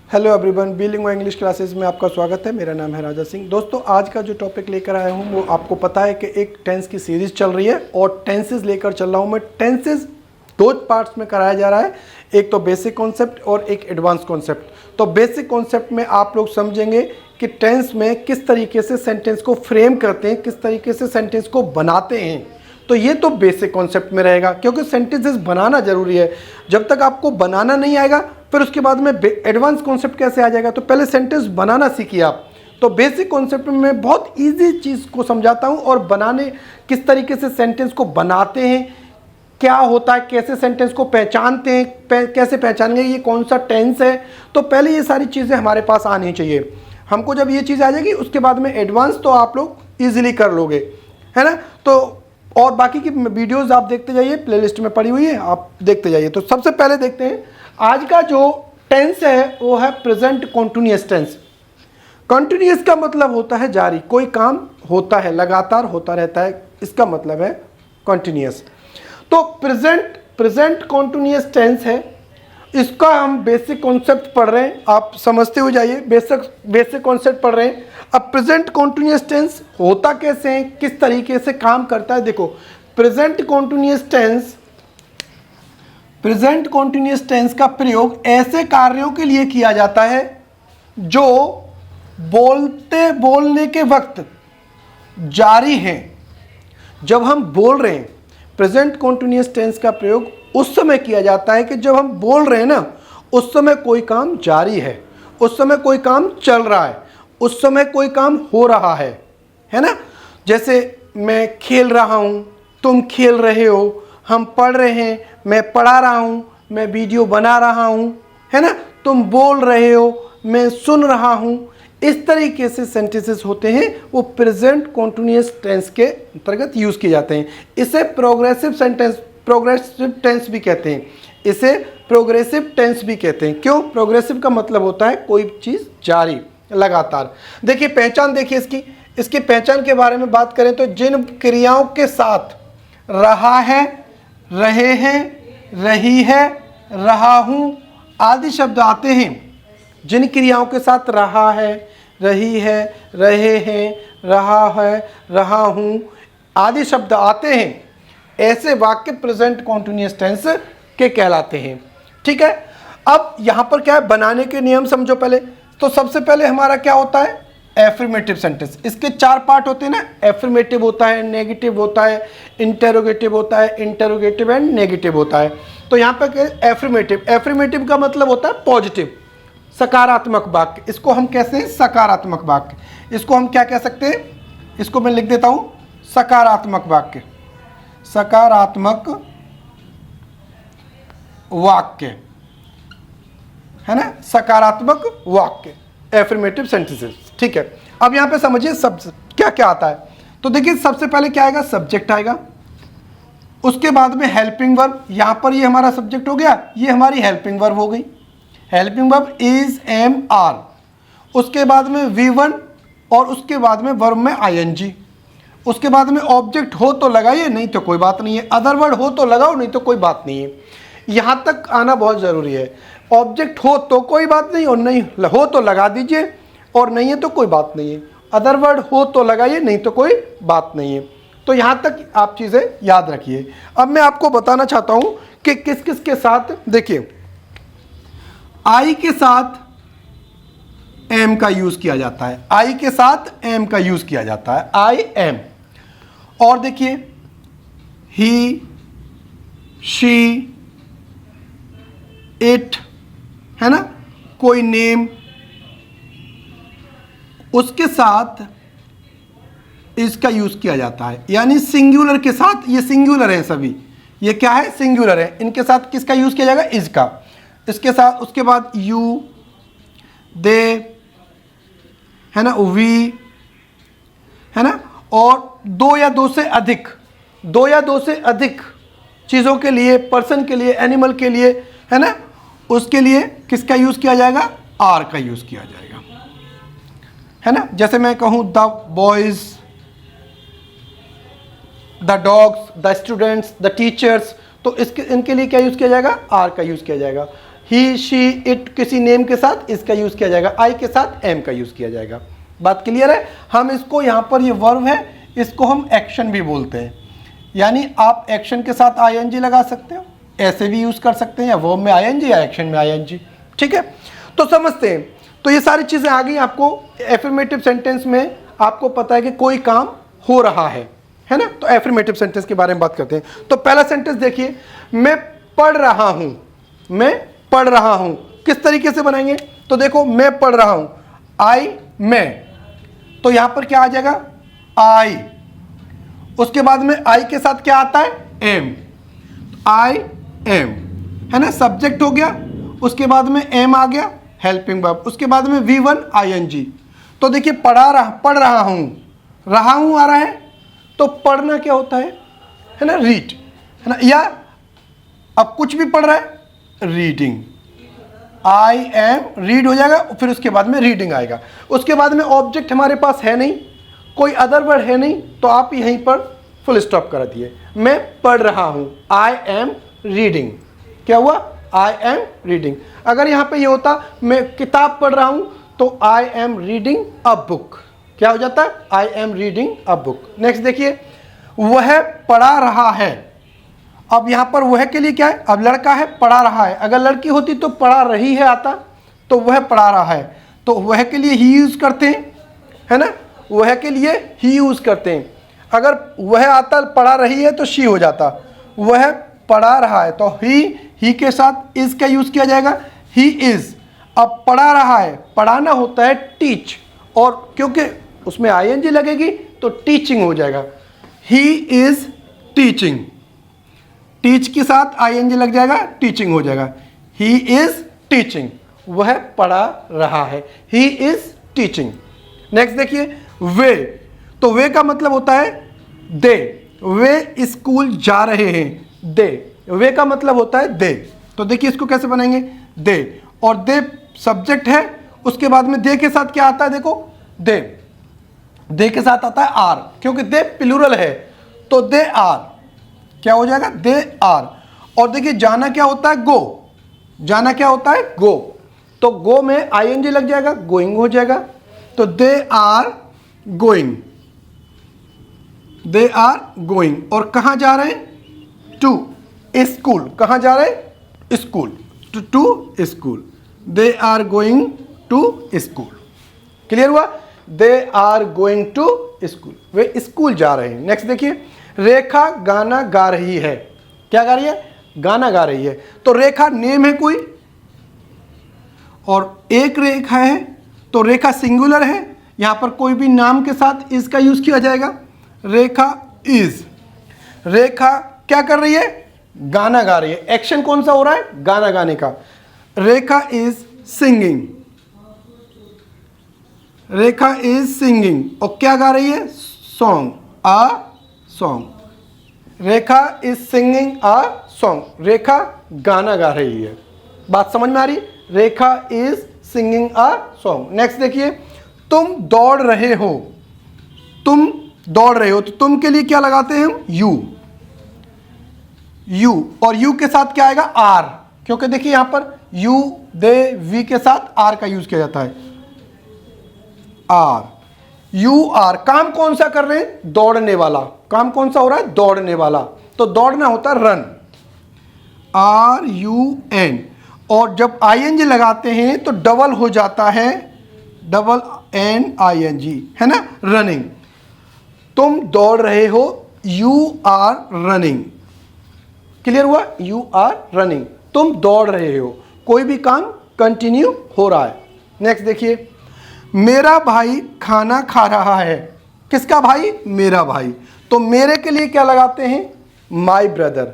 Hello everyone, बिलिंगुअल English classes में आपका स्वागत है। मेरा नाम है राजा सिंह। दोस्तों, आज का जो टॉपिक लेकर आया हूँ वो आपको पता है कि एक टेंस की सीरीज चल रही है और टेंसेस लेकर चल रहा हूँ मैं। टेंसेस दो पार्ट्स में कराया जा रहा है, एक तो बेसिक कॉन्सेप्ट और एक एडवांस कॉन्सेप्ट। तो बेसिक कॉन्सेप्ट में आप लोग समझेंगे कि टेंस में किस तरीके से सेंटेंस को फ्रेम करते हैं, किस तरीके से सेंटेंस को बनाते हैं। तो ये तो बेसिक कॉन्सेप्ट में रहेगा, क्योंकि सेंटेंसेस बनाना जरूरी है। जब तक आपको बनाना नहीं आएगा फिर उसके बाद में एडवांस कॉन्सेप्ट कैसे आ जाएगा। तो पहले सेंटेंस बनाना सीखिए आप। तो बेसिक कॉन्सेप्ट में मैं बहुत इजी चीज़ को समझाता हूँ और बनाने किस तरीके से सेंटेंस को बनाते हैं, क्या होता है, कैसे सेंटेंस को पहचानते हैं, कैसे पहचानेंगे ये कौन सा टेंस है। तो पहले ये सारी चीज़ें हमारे पास आनी चाहिए। हमको जब ये चीज़ आ जाएगी उसके बाद में एडवांस तो आप लोग ईजिली कर लोगे, है ना। तो और बाकी की वीडियोस आप देखते जाइए, प्लेलिस्ट में पड़ी हुई है, आप देखते जाइए। तो सबसे पहले देखते हैं आज का जो टेंस है वो है प्रेजेंट कॉन्टिन्यूअस टेंस। कॉन्टिन्यूअस का मतलब होता है जारी, कोई काम होता है, लगातार होता रहता है, इसका मतलब है कॉन्टिन्यूअस। तो प्रेजेंट कॉन्टिन्यूअस टेंस है, इसका हम बेसिक कॉन्सेप्ट पढ़ रहे हैं, आप समझते हुए जाइए। बेसिक कॉन्सेप्ट पढ़ रहे हैं। अब प्रेजेंट कॉन्टिन्यूअस टेंस होता कैसे है, किस तरीके से काम करता है। देखो, प्रेजेंट कॉन्टिन्यूअस टेंस का प्रयोग ऐसे कार्यों के लिए किया जाता है जो बोलने के वक्त जारी हैं। जब हम बोल रहे हैं, प्रेजेंट कॉन्टिन्यूअस टेंस का प्रयोग उस समय किया जाता है कि जब हम बोल रहे हैं ना, उस समय कोई काम जारी है, उस समय कोई काम चल रहा है, उस समय कोई काम हो रहा है ना। जैसे मैं खेल रहा हूँ, तुम खेल रहे हो, हम पढ़ रहे हैं, मैं पढ़ा रहा हूँ, मैं वीडियो बना रहा हूँ, है ना। तुम बोल रहे हो, मैं सुन रहा हूँ। इस तरीके से सेंटेंसेस होते हैं, वो प्रेजेंट कॉन्टिन्यूअस टेंस के अंतर्गत यूज किए जाते हैं। इसे प्रोग्रेसिव टेंस भी कहते हैं, इसे प्रोग्रेसिव टेंस भी कहते हैं। क्यों? प्रोग्रेसिव का मतलब होता है कोई चीज़ जारी, लगातार। देखिए पहचान, देखिए इसकी पहचान के बारे में बात करें तो जिन क्रियाओं के साथ रहा है, रहे हैं, रही है, रहा हूँ आदि शब्द आते हैं, जिन क्रियाओं के साथ रहा है, रही है, रहे हैं, रहा है, रहा हूँ आदि शब्द आते हैं, ऐसे वाक्य प्रेजेंट कॉन्टिन्यूअस टेंस के कहलाते हैं। ठीक है। अब यहाँ पर क्या है, बनाने के नियम समझो पहले। तो सबसे पहले हमारा क्या होता है, एफर्मेटिव सेंटेंस। इसके चार पार्ट होते हैं ना, एफर्मेटिव होता है, नेगेटिव होता है, इंटेरोगेटिव होता है, इंटेरोगेटिव एंड नेगेटिव होता है। तो यहाँ पर एफर्मेटिव का मतलब होता है पॉजिटिव, सकारात्मक वाक्य। इसको हम कहते हैं सकारात्मक वाक्य। इसको हम क्या कह सकते हैं, इसको मैं लिख देता हूँ सकारात्मक वाक्य, सकारात्मक वाक्य, है ना, सकारात्मक वाक्य, एफर्मेटिव सेंटेंसेस। ठीक है। अब यहां पे समझिए सब क्या क्या आता है। तो देखिए सबसे पहले क्या आएगा, सब्जेक्ट आएगा, उसके बाद में हेल्पिंग वर्ब। यहां पर ये हमारा सब्जेक्ट हो गया, ये हमारी हेल्पिंग वर्ब हो गई, helping verb is, am, are. उसके बाद में V1 और उसके बाद में वर्ब में ING। उसके बाद में ऑब्जेक्ट हो तो लगाइए, नहीं तो कोई बात नहीं है। अदर वर्ड हो तो लगाओ, नहीं तो कोई बात नहीं है। यहां तक आना बहुत जरूरी है। ऑब्जेक्ट हो तो कोई बात नहीं, और नहीं हो तो लगा दीजिए, और नहीं है तो कोई बात नहीं है। अदर वर्ड हो तो लगाइए, नहीं तो कोई बात नहीं है। तो यहां तक आप चीजें याद रखिए। अब मैं आपको बताना चाहता हूं कि किस किस के साथ, देखिए आई के साथ एम का यूज किया जाता है, आई के साथ एम का यूज किया जाता है, आई एम। और देखिए ही, शी, इट, है ना, कोई नेम, उसके साथ इसका यूज किया जाता है। यानी सिंगुलर के साथ, ये सिंगुलर है सभी, ये क्या है, सिंगुलर है, इनके साथ किसका यूज किया जाएगा, इसका। इसके साथ उसके बाद यू, दे, है ना, वी, है ना। और दो या दो से अधिक चीज़ों के लिए, पर्सन के लिए, एनिमल के लिए, है ना, उसके लिए किसका यूज किया जाएगा, आर का यूज किया जाएगा, है ना। जैसे मैं कहूं the boys, the dogs, the students, the teachers, तो इनके लिए क्या यूज किया जाएगा, आर का यूज किया जाएगा। ही, शी, इट किसी नेम के साथ इसका यूज किया जाएगा, आई के साथ एम का यूज किया जाएगा। बात क्लियर है? हम इसको यहाँ पर ये वर्ब है, इसको हम एक्शन भी बोलते हैं, यानी आप एक्शन के साथ आईएनजी लगा सकते हो, ऐसे भी यूज कर सकते हैं, या वर्ब में आईएनजी या एक्शन में आईएनजी। ठीक है, तो समझते हैं। तो ये सारी चीजें आ गई आपको। एफर्मेटिव सेंटेंस में आपको पता है कि कोई काम हो रहा है ना। तो एफर्मेटिव सेंटेंस के बारे में बात करते हैं। तो पहला सेंटेंस देखिए, मैं पढ़ रहा हूं, मैं पढ़ रहा हूं, किस तरीके से बनाएंगे? तो देखो, मैं पढ़ रहा हूं, आई, मैं, तो यहां पर क्या आ जाएगा? आई। उसके बाद में आई के साथ क्या आता है? एम, आई एम, है ना, सब्जेक्ट हो गया। उसके बाद में एम आ गया, हेल्पिंग वर्ब। उसके बाद में V1 ING। तो देखिए, पढ़ रहा हूं आ रहा है, तो पढ़ना क्या होता है ना, रीड, है ना, या अब कुछ भी पढ़ रहा है, रीडिंग, आई एम, रीड हो जाएगा, फिर उसके बाद में रीडिंग आएगा। उसके बाद में ऑब्जेक्ट हमारे पास है नहीं, कोई अदर वर्ड है नहीं, तो आप यहीं पर फुल स्टॉप कर दिए। मैं पढ़ रहा हूं, आई एम रीडिंग। क्या हुआ? I am reading. अगर यहां पे ये होता मैं किताब पढ़ रहा हूं, तो I am reading a book. क्या हो जाता है? I am reading a book. Next देखिए, वह पढ़ा रहा है। अब यहां पर वह के लिए क्या है? अब लड़का है, पढ़ा रहा है। अगर लड़की होती तो पढ़ा रही है आता, तो वह पढ़ा रहा है, तो वह के लिए ही यूज करते हैं, है ना, वह के लिए ही यूज करते हैं। अगर वह आता पढ़ा रही है तो शी हो जाता, वह पढ़ा रहा है तो ही के साथ इज का यूज किया जाएगा, ही इज। अब पढ़ा रहा है, पढ़ाना होता है टीच, और क्योंकि उसमें आईएनजी लगेगी तो टीचिंग हो जाएगा, ही इज टीचिंग। टीच के साथ आईएनजी लग जाएगा, टीचिंग हो जाएगा, ही इज टीचिंग, वह पढ़ा रहा है, ही इज टीचिंग। नेक्स्ट देखिए, वे, तो वे का मतलब होता है दे, वे स्कूल जा रहे हैं, दे, वे का मतलब होता है दे। तो देखिए इसको कैसे बनाएंगे, दे, और दे सब्जेक्ट है। उसके बाद में दे के साथ क्या आता है? देखो, दे के साथ आता है आर, क्योंकि दे प्लूरल है, तो दे आर। क्या हो जाएगा? They are. और देखिए, जाना क्या होता है? गो, जाना क्या होता है? गो, तो गो में आईएनजी लग जाएगा, गोइंग हो जाएगा, तो they are going, they are going. और कहां जा रहे हैं? To school. कहां जा रहे हैं? School, to school, they are going to school. Clear हुआ? They are going to school, वे स्कूल जा रहे हैं। नेक्स्ट देखिए, रेखा गाना गा रही है। क्या गा रही है? गाना गा रही है। तो रेखा नेम है कोई, और एक रेखा है, तो रेखा सिंगुलर है, यहां पर कोई भी नाम के साथ इसका यूज किया जाएगा, रेखा इज। रेखा क्या कर रही है? गाना गा रही है। एक्शन कौन सा हो रहा है? गाना गाने का। Rekha is singing, Rekha is singing, और क्या गा रही है? Song, a song. Rekha is singing a song, Rekha गाना गा रही है। बात समझ में आ रही? Rekha is singing a song. Next देखिए, तुम दौड़ रहे हो, तुम दौड़ रहे हो, तो तुम के लिए क्या लगाते हैं हम? यू, यू, और यू के साथ क्या आएगा? आर, क्योंकि देखिए यहां पर यू, दे, वी के साथ आर का यूज किया जाता है, आर, यू आर। काम कौन सा कर रहे हैं? दौड़ने वाला। काम कौन सा हो रहा है? दौड़ने वाला। तो दौड़ना होता है रन, आर यू एन, और जब आईएनजी लगाते हैं तो डबल हो जाता है, डबल एन आईएनजी, है ना, रनिंग। तुम दौड़ रहे हो, यू आर रनिंग। क्लियर हुआ? यू आर रनिंग, तुम दौड़ रहे हो, कोई भी काम कंटिन्यू हो रहा है। नेक्स्ट देखिए, मेरा भाई खाना खा रहा है। किसका भाई? मेरा भाई। तो मेरे के लिए क्या लगाते हैं? My brother.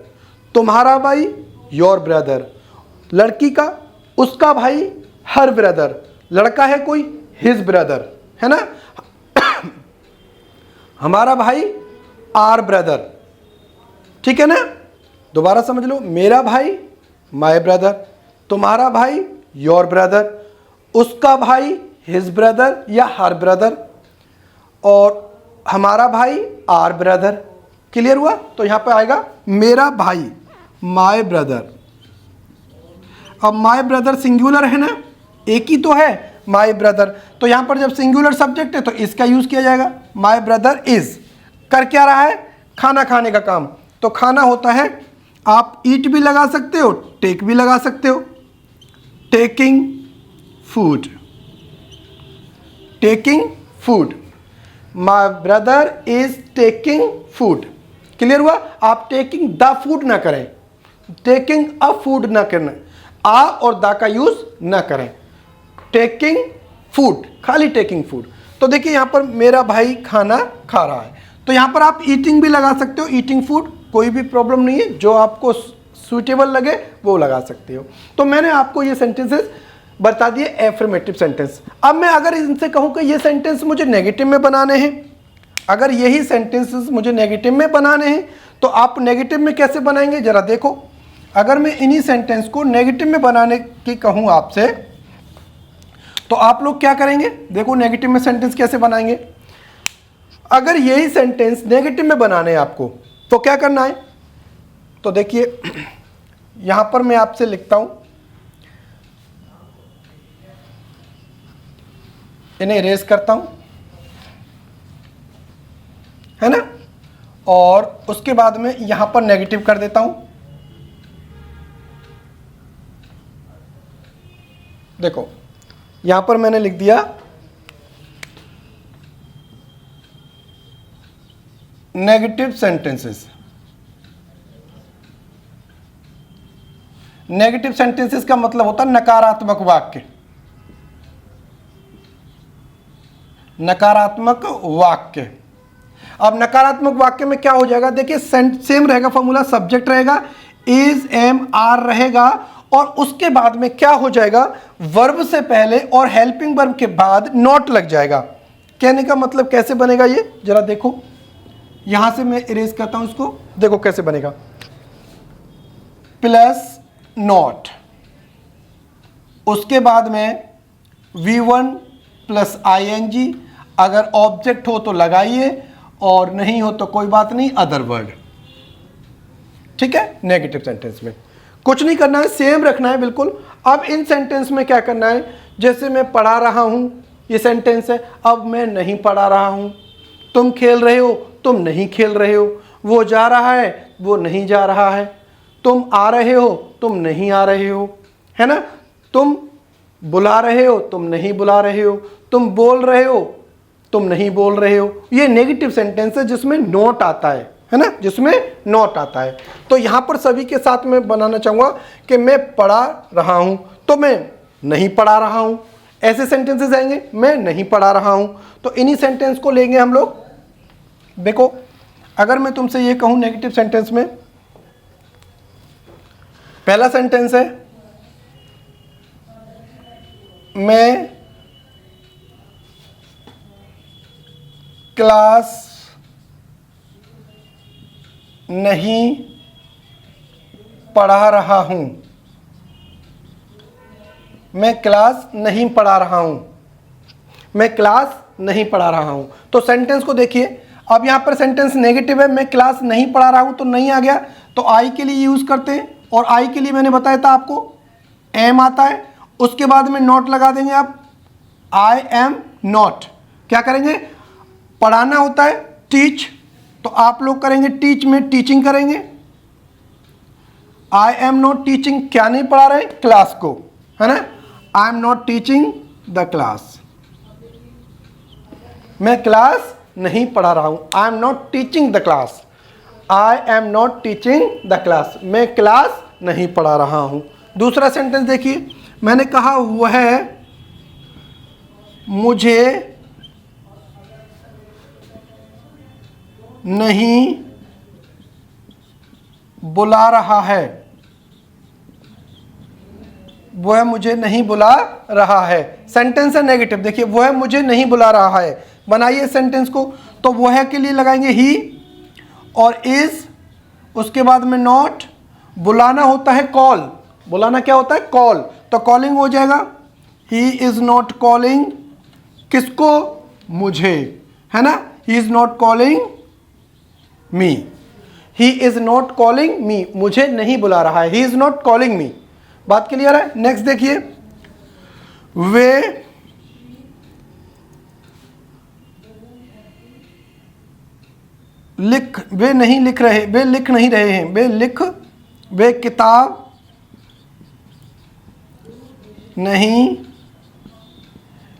तुम्हारा भाई? Your brother. लड़की का? उसका भाई, हर ब्रदर। लड़का है कोई? हिज ब्रदर, है ना। हमारा भाई, आर ब्रदर। ठीक है ना, दोबारा समझ लो, मेरा भाई, माई ब्रदर, तुम्हारा भाई, योर ब्रदर, उसका भाई, हिज ब्रदर या हर ब्रदर, और हमारा भाई, आर ब्रदर। क्लियर हुआ? तो यहां पे आएगा मेरा भाई, माय ब्रदर। अब माय ब्रदर सिंगुलर है ना, एक ही तो है माय ब्रदर, तो यहाँ पर जब सिंगुलर सब्जेक्ट है तो इसका यूज़ किया जाएगा। माय ब्रदर इज कर क्या रहा है, खाना खाने का काम, तो खाना होता है, आप ईट भी लगा सकते हो, टेक भी लगा सकते हो, taking food, taking food, my brother is taking food. Clear हुआ? आप टेकिंग द फूड ना करें, टेकिंग अ फूड ना करना, आ और द का यूज ना करें, टेकिंग फूड, खाली टेकिंग फूड। तो देखिए यहाँ पर मेरा भाई खाना खा रहा है, तो यहाँ पर आप ईटिंग भी लगा सकते हो, ईटिंग फूड, कोई भी प्रॉब्लम नहीं है, जो आपको सूटेबल लगे वो लगा सकते हो। तो मैंने आपको ये सेंटेंसेस बता दिए एफर्मेटिव सेंटेंस। अब मैं अगर इनसे कहूँ कि ये सेंटेंस मुझे नेगेटिव में बनाने हैं, अगर यही सेंटेंसेस मुझे नेगेटिव में बनाने हैं तो आप नेगेटिव में कैसे बनाएंगे जरा देखो। अगर मैं इन्हीं सेंटेंस को नेगेटिव में बनाने की कहूँ आपसे तो आप लोग क्या करेंगे, देखो नेगेटिव में सेंटेंस कैसे बनाएंगे। अगर यही सेंटेंस नेगेटिव में बनाने हैं आपको तो क्या करना है, तो देखिए यहां पर मैं आपसे लिखता हूं, इन्हें इरेज करता हूं, है ना, और उसके बाद में यहां पर नेगेटिव कर देता हूं। देखो यहां पर मैंने लिख दिया नेगेटिव सेंटेंसेस। नेगेटिव सेंटेंसेस का मतलब होता है नकारात्मक वाक्य, नकारात्मक वाक्य। अब नकारात्मक वाक्य में क्या हो जाएगा, देखिए सेम रहेगा फॉर्मूला, सब्जेक्ट रहेगा, इज एम आर रहेगा, और उसके बाद में क्या हो जाएगा, वर्ब से पहले और हेल्पिंग वर्ब के बाद नॉट लग जाएगा। कहने का मतलब कैसे बनेगा ये जरा देखो, यहां से मैं इरेज करता हूं इसको, देखो कैसे बनेगा, प्लस नॉट, उसके बाद में V1 प्लस ING, अगर ऑब्जेक्ट हो तो लगाइए और नहीं हो तो कोई बात नहीं, अदर वर्ड। ठीक है, नेगेटिव सेंटेंस में कुछ नहीं करना है, सेम रखना है बिल्कुल। अब इन सेंटेंस में क्या करना है, जैसे मैं पढ़ा रहा हूं, ये सेंटेंस है, अब मैं नहीं पढ़ा रहा हूं, तुम खेल रहे हो, तुम नहीं खेल रहे हो, वो जा रहा है, वो नहीं जा रहा है, तुम आ रहे हो, तुम नहीं आ रहे हो, है ना, तुम बुला रहे हो, तुम नहीं बुला रहे हो, तुम बोल रहे हो, तुम नहीं बोल रहे हो। ये नेगेटिव सेंटेंस है जिसमें नॉट आता है ना, जिसमें नॉट आता है। तो यहां पर सभी के साथ मैं बनाना चाहूंगा कि मैं पढ़ा रहा हूं तो मैं नहीं पढ़ा रहा हूं, ऐसे सेंटेंसेस आएंगे, मैं नहीं पढ़ा रहा हूं, तो इन्हीं सेंटेंस को लेंगे हम लोग। देखो अगर मैं तुमसे ये कहूं नेगेटिव सेंटेंस में, पहला सेंटेंस है मैं क्लास नहीं पढ़ा रहा हूं, मैं क्लास नहीं पढ़ा रहा हूं, मैं क्लास नहीं पढ़ा रहा हूं। तो सेंटेंस को देखिए, अब यहां पर सेंटेंस नेगेटिव है, मैं क्लास नहीं पढ़ा रहा हूं तो नहीं आ गया, तो आई के लिए यूज करते हैं, और आई के लिए मैंने बताया था आपको एम आता है, उसके बाद में नॉट लगा देंगे आप, आई एम नॉट। क्या करेंगे, पढ़ाना होता है टीच, तो आप लोग करेंगे टीच में टीचिंग करेंगे, आई एम नॉट टीचिंग, क्या नहीं पढ़ा रहे, क्लास को, है ना, आई am not teaching the class, मैं क्लास नहीं पढ़ा रहा हूं, आई am not teaching the class, I am not teaching the class, मैं क्लास नहीं पढ़ा रहा हूं। दूसरा सेंटेंस देखिए, मैंने कहा वह मुझे नहीं बुला रहा है, वह मुझे नहीं बुला रहा है, सेंटेंस है नेगेटिव। देखिए वह मुझे नहीं बुला रहा है, बनाइए सेंटेंस को, तो वह के लिए लगाएंगे ही और इज, उसके बाद में नॉट, बुलाना होता है कॉल, बुलाना क्या होता है, कॉल, तो कॉलिंग हो जाएगा, ही इज नॉट कॉलिंग, किसको, मुझे, है ना, he is not calling me, he is not calling me, मुझे नहीं बुला रहा है, he is not calling me, बात क्लियर है? नेक्स्ट देखिए, वे नहीं लिख रहे, वे लिख नहीं रहे हैं, वे किताब नहीं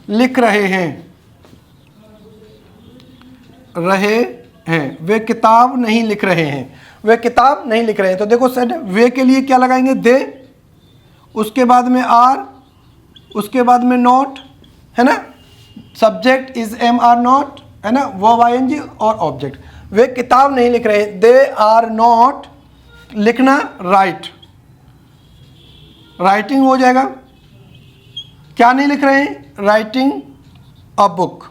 लिख रहे हैं, वे किताब नहीं लिख रहे हैं, वे किताब नहीं लिख रहे हैं। तो देखो सेट, वे के लिए क्या लगाएंगे? दे, उसके बाद में आर, उसके बाद में नॉट, है ना, subject is am are not, है ना, वर्ब आईएनजी और ऑब्जेक्ट। वे किताब नहीं लिख रहे, दे आर नॉट, लिखना राइट, राइटिंग हो जाएगा। क्या नहीं लिख रहे हैं? Writing a book.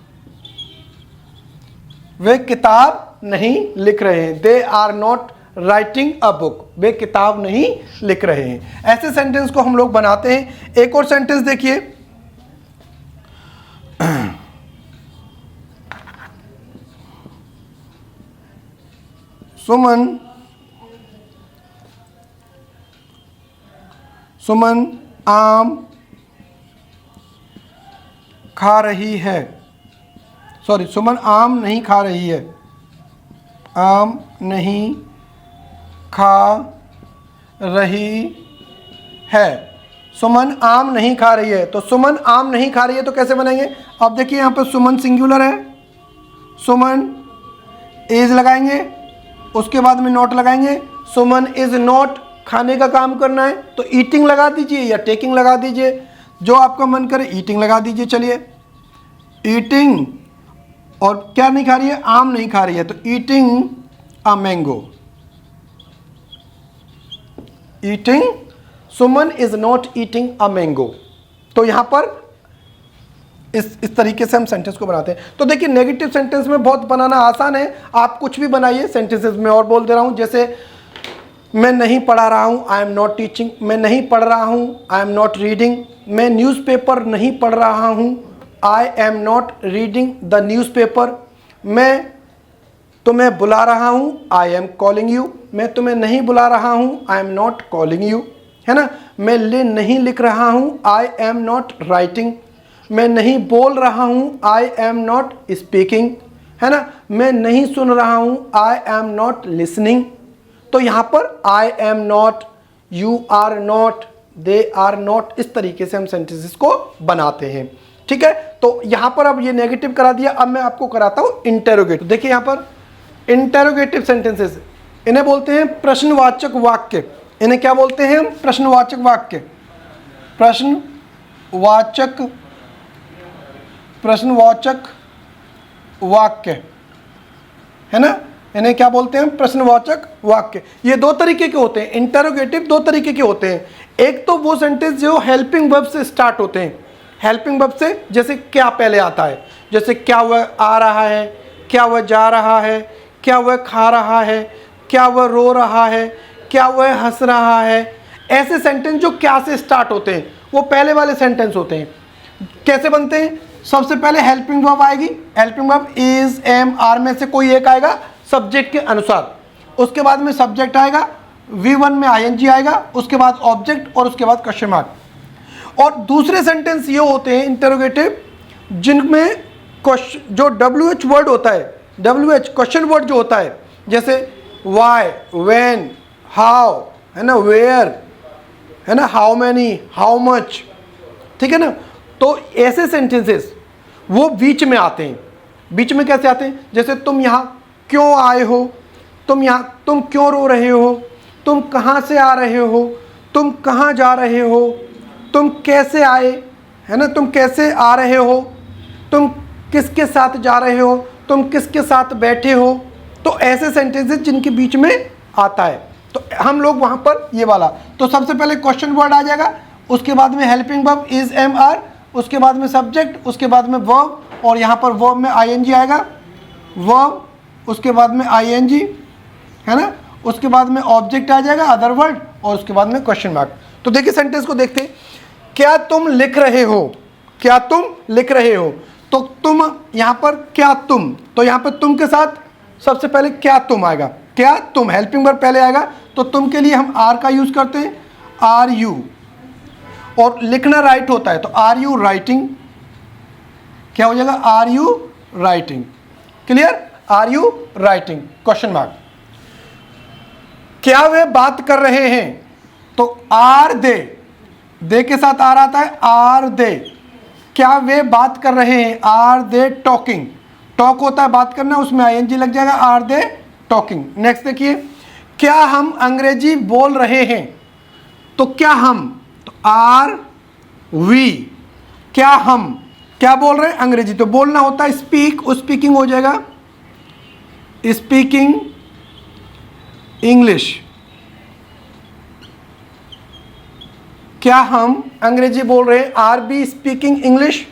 वे किताब नहीं लिख रहे हैं, they are not writing a book, वे किताब नहीं लिख रहे हैं। ऐसे सेंटेंस को हम लोग बनाते हैं। एक और सेंटेंस देखिए, सुमन आम खा रही है, सॉरी, सुमन आम नहीं खा रही है, आम नहीं खा रही है, सुमन आम नहीं खा रही है। तो सुमन आम नहीं खा रही है तो कैसे बनाएंगे? अब देखिए यहाँ पर सुमन सिंगुलर है, सुमन इज लगाएंगे, उसके बाद में नॉट लगाएंगे। सुमन इज नॉट, खाने का काम करना है तो ईटिंग लगा दीजिए या टेकिंग लगा दीजिए, जो आपका मन करे। ईटिंग लगा दीजिए, चलिए ईटिंग, और क्या नहीं खा रही है? आम नहीं खा रही है, तो eating a mango, eating, Suman is not eating a mango. तो यहां पर इस तरीके से हम सेंटेंस को बनाते हैं। तो देखिए नेगेटिव सेंटेंस में बहुत बनाना आसान है, आप कुछ भी बनाइए सेंटेंसेस में। और बोल दे रहा हूं, जैसे मैं नहीं पढ़ा रहा हूं, आई एम नॉट टीचिंग, मैं नहीं पढ़ रहा हूं, आई एम नॉट रीडिंग, मैं न्यूज़पेपर नहीं पढ़ रहा हूं, आई am not reading the newspaper, मैं तुम्हें बुला रहा हूं, आई एम कॉलिंग यू, मैं तुम्हें नहीं बुला रहा हूं, आई एम नॉट कॉलिंग यू, है ना। मैं नहीं लिख रहा हूं, आई एम नॉट राइटिंग, मैं नहीं बोल रहा हूं, आई एम नॉट स्पीकिंग, है ना। मैं नहीं सुन रहा हूं, आई एम नॉट लिसनिंग। तो यहां पर I am not, you are not, they are not, इस तरीके से हम सेंटेंसेस को बनाते हैं। ठीक है, तो यहां पर अब ये नेगेटिव करा दिया, अब मैं आपको कराता हूं इंटेरोगेटिव। देखिए यहां पर इंटेरोगेटिव सेंटेंसेस, इन्हें बोलते हैं प्रश्नवाचक वाक्य। इन्हें क्या बोलते हैं हम? प्रश्नवाचक वाक्य, प्रश्नवाचक वाक्य, है ना। इन्हें क्या बोलते हैं? प्रश्नवाचक वाक्य। ये दो तरीके के होते हैं, इंटेरोगेटिव दो तरीके के होते हैं। एक तो वो सेंटेंस जो हेल्पिंग वर्ब से स्टार्ट होते हैं, हेल्पिंग वर्ब से, जैसे क्या पहले आता है, जैसे क्या वह आ रहा है, क्या वह जा रहा है, क्या वह खा रहा है, क्या वह रो रहा है, क्या वह हंस रहा है। ऐसे सेंटेंस जो क्या से स्टार्ट होते हैं वो पहले वाले सेंटेंस होते हैं। कैसे बनते हैं? सबसे पहले हेल्पिंग वर्ब आएगी, helping verb is, am, are में से कोई एक आएगा सब्जेक्ट के अनुसार। उसके बाद में सब्जेक्ट आएगा, V1 में ING आएगा, उसके बाद ऑब्जेक्ट और उसके बाद क्वेश्चन मार्क। और दूसरे सेंटेंस ये होते हैं इंटेरोगेटिव, जिनमें जो WH वर्ड होता है, WH क्वेश्चन वर्ड जो होता है, जैसे वाई, व्हेन, हाउ, है ना, वेयर, है ना, हाउ मैनी, हाउ मच, ठीक है ना। तो ऐसे सेंटेंसेस वो बीच में आते हैं। बीच में कैसे आते हैं? जैसे तुम यहाँ क्यों आए हो, तुम क्यों रो रहे हो, तुम कहाँ से आ रहे हो, तुम कहाँ जा रहे हो, तुम कैसे आए, है ना, तुम कैसे आ रहे हो, तुम किसके साथ जा रहे हो, तुम किसके साथ बैठे हो। तो ऐसे सेंटेंसेस जिनके बीच में आता है, तो हम लोग वहाँ पर ये वाला, तो सबसे पहले क्वेश्चन वर्ड आ जाएगा, उसके बाद में helping verb is, am, are, उसके बाद में सब्जेक्ट, उसके बाद में वर्ब, और यहाँ पर वर्ब में ING आएगा, वर्ब, उसके बाद में ING, है ना, उसके बाद में ऑब्जेक्ट आ जाएगा, अदर वर्ड, और उसके बाद में क्वेश्चन मार्क। तो देखिए सेंटेंस को देखते हैं। क्या तुम लिख रहे हो, क्या तुम लिख रहे हो, तो तुम यहाँ पर क्या तुम, तो यहाँ पर तुम के साथ सबसे पहले क्या तुम आएगा, क्या तुम, हेल्पिंग वर्ब पहले आएगा, तो तुम के लिए हम आर का यूज करते हैं, आर यू, और लिखना राइट होता है तो आर यू राइटिंग, क्या हो जाएगा, are you writing. Clear, are you writing, question mark. क्या वे बात कर रहे हैं, तो आर दे के साथ आर आता है, आर दे, क्या वे बात कर रहे हैं, आर दे टॉकिंग, टॉक होता है बात करना, उसमें आईएनजी लग जाएगा, आर दे टॉकिंग। नेक्स्ट देखिए, क्या हम अंग्रेजी बोल रहे हैं, तो क्या हम, तो आर वी, क्या हम क्या बोल रहे हैं, अंग्रेजी, तो बोलना होता है स्पीक, स्पीकिंग हो जाएगा स्पीकिंग इंग्लिश। क्या हम अंग्रेजी बोल रहे हैं, आर बी स्पीकिंग इंग्लिश।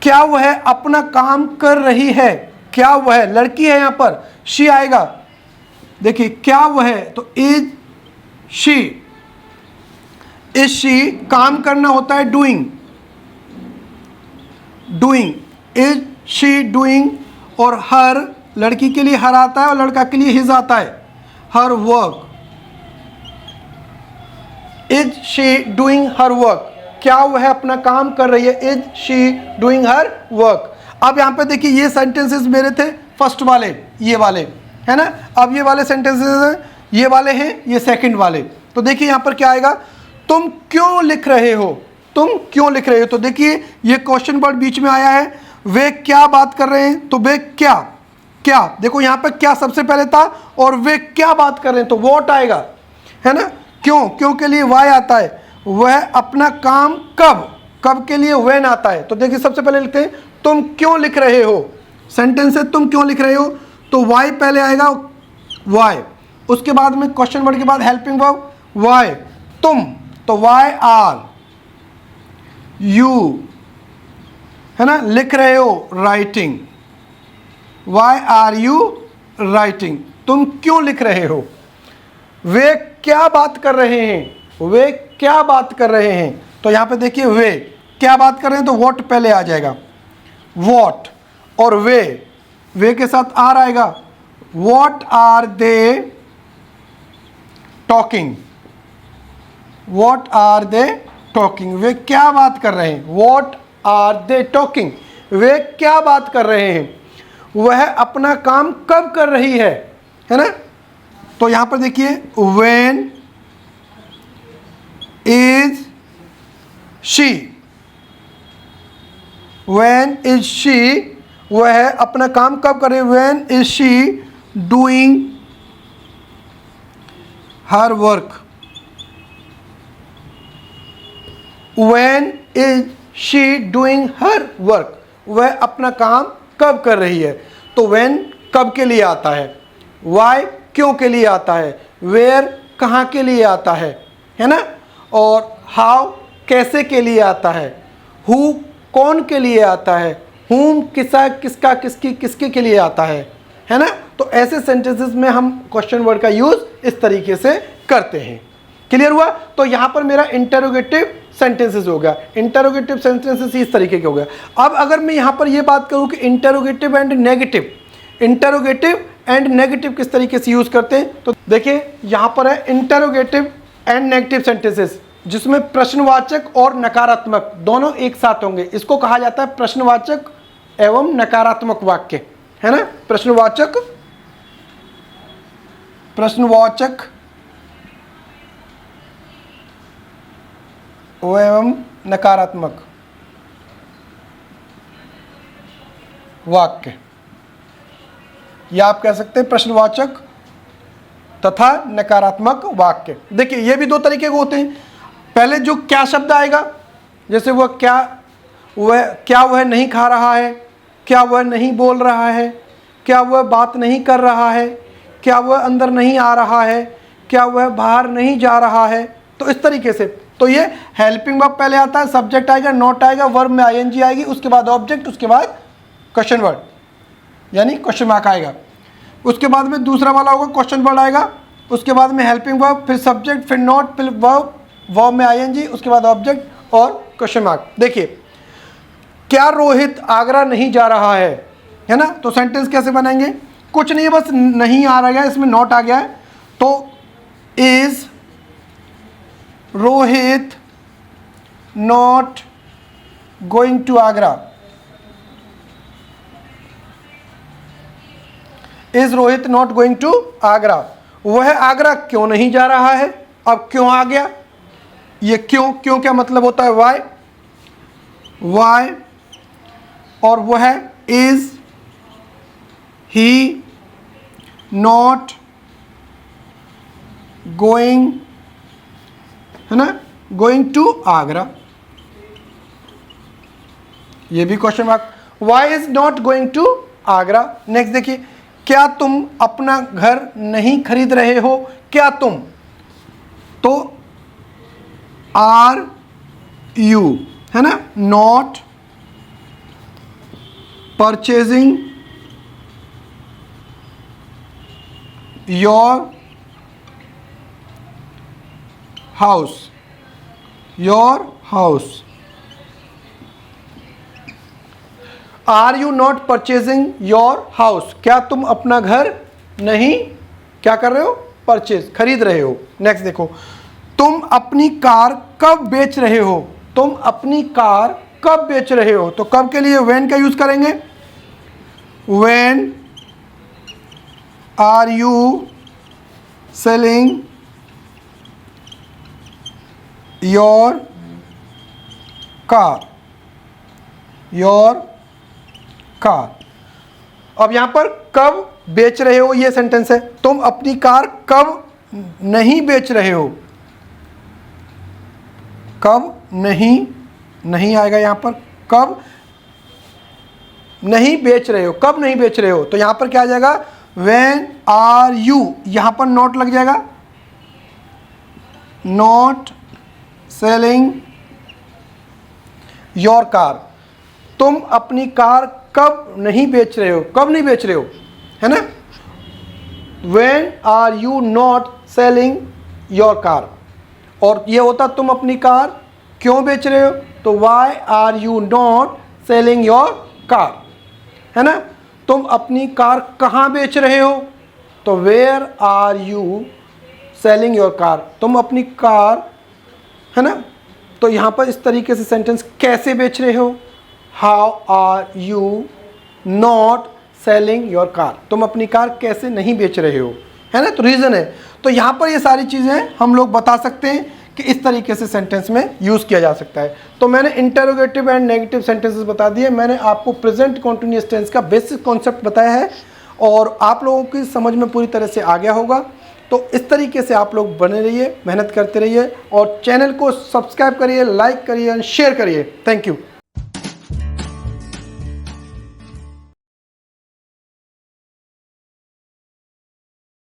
क्या वह अपना काम कर रही है, क्या वह लड़की है, यहां पर शी आएगा, देखिए क्या वह, तो इज शी काम करना होता है डूइंग, इज शी डूइंग, और हर लड़की के लिए हर आता है और लड़का के लिए हिज आता है, her work, is she doing her work, क्या वह अपना काम कर रही है, is she doing her work. अब यहाँ पे देखिए ये सेंटेंसेस मेरे थे फर्स्ट वाले, ये वाले है ना, अब ये वाले सेंटेंसेस हैं, ये वाले हैं, ये सेकंड वाले। तो देखिए यहाँ पर क्या आएगा, तुम क्यों लिख रहे हो, तुम क्यों लिख रहे हो, तो देखिए ये क्वेश्चन वर्ड बीच में आया है, वे क्या बात कर रहे हैं, तो वे क्या, देखो यहाँ पे क्या सबसे पहले था और वे क्या बात कर रहे हैं, तो वॉट आएगा, है ना, क्यों के लिए वाई आता है, वह अपना काम कब के लिए व्हेन आता है। तो देखिए सबसे पहले लिखते हैं, तुम क्यों लिख रहे हो, सेंटेंस है तुम क्यों लिख रहे हो, तो वाई पहले आएगा, वाई, उसके बाद में क्वेश्चन वर्ड के बाद हेल्पिंग वर्ब वाई, तुम, तो वाई आर यू, है ना, लिख रहे हो, writing, why are you writing, तुम क्यों लिख रहे हो। वे क्या बात कर रहे हैं, वे क्या बात कर रहे हैं, तो यहाँ पे देखिए वे क्या बात कर रहे हैं, तो वॉट पहले आ जाएगा, वॉट, और वे के साथ आर आएगा, what are they talking, what are they talking, वे क्या बात कर रहे हैं, वॉट आर दे टॉकिंग, वे क्या बात कर रहे हैं, वह अपना काम कब कर रही है ना, तो यहां पर देखिए when is she, when is she, वह अपना काम कब कर रही है, when is she doing her work, when is she doing her work, वह अपना काम कब कर रही है, तो व्हेन कब के लिए आता है, वाई क्यों के लिए आता है, वेयर कहाँ के लिए आता है ना, और हाउ कैसे के लिए आता है, हु कौन के लिए आता है, हुम किसका किसके के लिए आता है ना। तो ऐसे सेंटेंसेस में हम क्वेश्चन वर्ड का यूज इस तरीके से करते हैं। क्लियर हुआ। तो यहाँ पर मेरा इंटरोगेटिव सेंटेंसेस हो गया, इंटरोगेटिव सेंटेंसेस इस तरीके के हो गया। अब अगर मैं यहाँ पर ये बात करूँ कि interrogative and negative, interrogative and negative किस तरीके से यूज करते हैं, तो देखिए यहाँ पर है इंटरोगेटिव एंड नेगेटिव सेंटेंसेस, जिसमें प्रश्नवाचक और नकारात्मक दोनों एक साथ होंगे। इसको कहा जाता है प्रश्नवाचक एवं नकारात्मक वाक्य, है ना। प्रश्नवाचक एवं नकारात्मक वाक्य, या आप कह सकते हैं प्रश्नवाचक तथा नकारात्मक वाक्य। देखिए ये भी दो तरीके के होते हैं। पहले जो क्या शब्द आएगा, जैसे क्या वह नहीं खा रहा है, क्या वह नहीं बोल रहा है, क्या वह बात नहीं कर रहा है, क्या वह अंदर नहीं आ रहा है, क्या वह बाहर नहीं जा रहा है। तो इस तरीके से तो ये हेल्पिंग वर्ब पहले आता है, सब्जेक्ट आएगा, नॉट आएगा, वर्ब में आईएनजी आएगी, उसके बाद ऑब्जेक्ट, उसके बाद क्वेश्चन वर्ड यानी क्वेश्चन मार्क आएगा। उसके बाद में दूसरा वाला होगा क्वेश्चन वर्ड आएगा, उसके बाद में हेल्पिंग वर्ब, फिर सब्जेक्ट, फिर नॉट, फिर वर्ब, वर्ब में आईएनजी, उसके बाद ऑब्जेक्ट और क्वेश्चन मार्क। देखिए क्या रोहित आगरा नहीं जा रहा है ना। तो सेंटेंस कैसे बनाएंगे, कुछ नहीं है, बस नहीं आ रहा है, इसमें नॉट आ गया है। तो is Rohit not going to Agra? Is Rohit not going to Agra? वह आगरा क्यों नहीं जा रहा है? अब क्यों आ गया? ये क्यों, क्यों क्या मतलब होता है? वाई, वाई, और वह इज ही नॉट गोइंग, है ना, गोइंग टू आगरा। ये भी question mark. Why is not going to Agra? Next देखिए, क्या तुम अपना घर नहीं खरीद रहे हो? क्या तुम, तो आर यू, है ना, not purchasing your house, your house. Are you not purchasing your house? क्या तुम अपना घर नहीं क्या कर रहे हो? परचेज, खरीद रहे हो। नेक्स्ट देखो, तुम अपनी कार कब बेच रहे हो? तुम अपनी कार कब बेच रहे हो? तो कब के लिए व्हेन का यूज करेंगे। When are you selling your car, your car. अब यहां पर कब बेच रहे हो, ये सेंटेंस है। तुम अपनी कार कब नहीं बेच रहे हो? कब नहीं, नहीं आएगा यहां पर। कब नहीं बेच रहे हो, कब नहीं बेच रहे हो, तो यहां पर क्या आ जाएगा? व्हेन आर यू, यहां पर नॉट लग जाएगा, नॉट सेलिंग योर कार। तुम अपनी कार कब नहीं बेच रहे हो? कब नहीं बेच रहे हो, है ना। When are you not selling your car, और ये होता तुम अपनी कार क्यों बेच रहे हो, तो why are you not selling your car, है ना। तुम अपनी कार कहाँ बेच रहे हो, तो where are you selling your car, तुम अपनी कार, है ना। तो यहाँ पर इस तरीके से सेंटेंस कैसे बेच रहे हो, how are you not selling your car, तुम अपनी कार कैसे नहीं बेच रहे हो, है ना। तो रीज़न है। तो यहाँ पर ये सारी चीज़ें हम लोग बता सकते हैं कि इस तरीके से सेंटेंस में यूज़ किया जा सकता है। तो मैंने इंटरोगेटिव एंड नेगेटिव सेंटेंसेस बता दिए, मैंने आपको प्रेजेंट कॉन्टिन्यूअस टेंस का बेसिक कॉन्सेप्ट बताया है और आप लोगों की समझ में पूरी तरह से आ गया होगा। तो इस तरीके से आप लोग बने रहिए, मेहनत करते रहिए और चैनल को सब्सक्राइब करिए, लाइक करिए एंड शेयर करिए। Thank you.